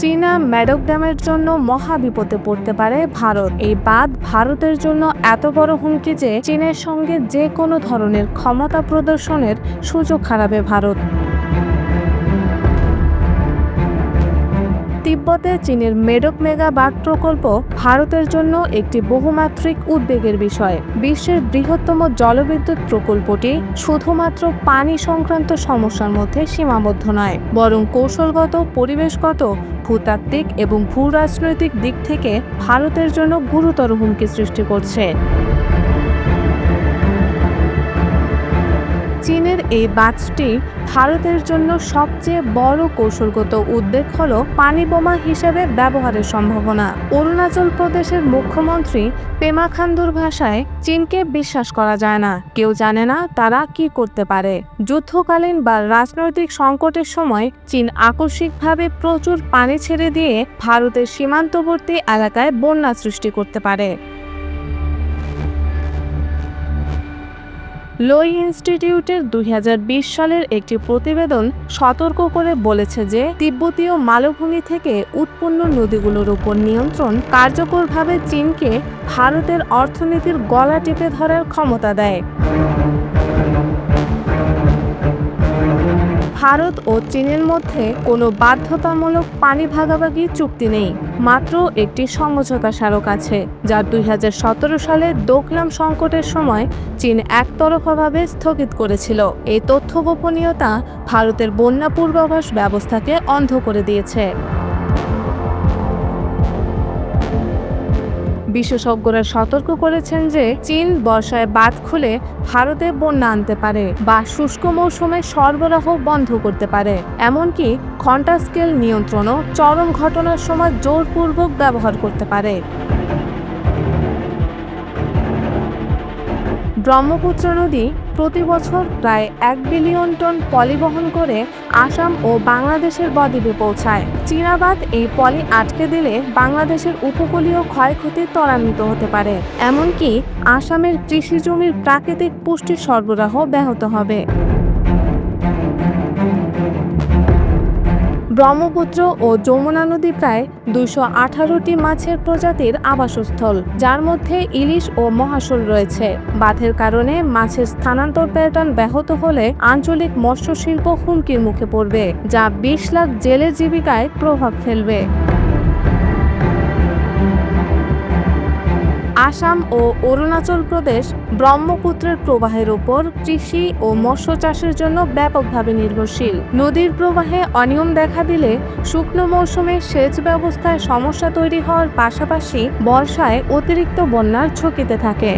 চীনা মেডক ড্যামের জন্য মহা বিপদে পড়তে পারে ভারত। এই বাঁধ ভারতের জন্য এত বড় হুমকি যে চীনের সঙ্গে যে কোনো ধরনের ক্ষমতা প্রদর্শনের সুযোগ হারাবে ভারত। তিব্বতে চীনের মেডক মেগা বাঁধ প্রকল্প ভারতের জন্য একটি বহুমাত্রিক উদ্বেগের বিষয়। বিশ্বের বৃহত্তম জলবিদ্যুৎ প্রকল্পটি শুধুমাত্র পানি সংক্রান্ত সমস্যার মধ্যে সীমাবদ্ধ নয়, বরং কৌশলগত, পরিবেশগত, ভূতাত্ত্বিক এবং ভূরাজনৈতিক দিক থেকে ভারতের জন্য গুরুতর হুমকি সৃষ্টি করছে। চীনের এই বাঁধটি ভারতের জন্য সবচেয়ে বড় কৌশলগত উদ্বেগ হল পানি বোমা হিসেবে ব্যবহারের সম্ভাবনা। অরুণাচল প্রদেশের মুখ্যমন্ত্রী পেমা খান্ডুর ভাষায়, চীনকে বিশ্বাস করা যায় না, কেউ জানে না তারা কি করতে পারে। যুদ্ধকালীন বা রাজনৈতিক সংকটের সময় চীন আকস্মিকভাবে প্রচুর পানি ছেড়ে দিয়ে ভারতের সীমান্তবর্তী এলাকায় বন্যা সৃষ্টি করতে পারে। লোই ইনস্টিটিউটের 2020 সালের একটি প্রতিবেদন সতর্ক করে বলেছে যে তিব্বতীয় মালভূমি থেকে উৎপন্ন নদীগুলোর উপর নিয়ন্ত্রণ কার্যকরভাবে চীনকে ভারতের অর্থনীতির গলা টিপে ধরার ক্ষমতা দেয়। ভারত ও চীনের মধ্যে কোনো বাধ্যতামূলক পানি ভাগাভাগি চুক্তি নেই, মাত্র একটি সমঝোতা স্মারক আছে, যা 2017 সালে ডোকলাম সংকটের সময় চীন একতরফাভাবে স্থগিত করেছিল। এই তথ্য গোপনীয়তা ভারতের বন্যা পূর্বাভাস ব্যবস্থাকে অন্ধ করে দিয়েছে। বিশেষজ্ঞরা সতর্ক করেছেন যে চীন বর্ষায় বাঁধ খুলে ভারতে বন্যা আনতে পারে বা শুষ্ক মৌসুমে সরবরাহ বন্ধ করতে পারে। এমনকি ঘণ্টা স্কেল নিয়ন্ত্রণও চরম ঘটনার সময় জোরপূর্বক ব্যবহার করতে পারে। ব্রহ্মপুত্র নদী প্রতি বছর প্রায় 1 বিলিয়ন টন পলি বহন করে আসাম ও বাংলাদেশের বদ্বীপে পৌঁছায়। চীনা বাঁধ এই পলি আটকে দিলে বাংলাদেশের উপকূলীয় ক্ষয়ক্ষতি ত্বরান্বিত হতে পারে, এমনকি আসামের কৃষি জমির প্রাকৃতিক পুষ্টি সরবরাহ ব্যাহত হবে। ব্রহ্মপুত্র ও যমুনা নদী প্রায় 218টি মাছের প্রজাতির আবাসস্থল, যার মধ্যে ইলিশ ও মহাশোল রয়েছে। বাঁধের কারণে মাছের স্থানান্তর প্যাটার্ন ব্যাহত হলে আঞ্চলিক মৎস্য শিল্প হুমকির মুখে পড়বে, যা 20 লাখ জেলের জীবিকায় প্রভাব ফেলবে। আসাম ও অরুণাচল প্রদেশ ব্রহ্মপুত্রের প্রবাহের উপর কৃষি ও মৎস্য চাষের জন্য ব্যাপকভাবে নির্ভরশীল। নদীর প্রবাহে অনিয়ম দেখা দিলে শুকনো মৌসুমে সেচ ব্যবস্থায় সমস্যা তৈরি হওয়ার পাশাপাশি বর্ষায় অতিরিক্ত বন্যার ঝুঁকিতে থাকে।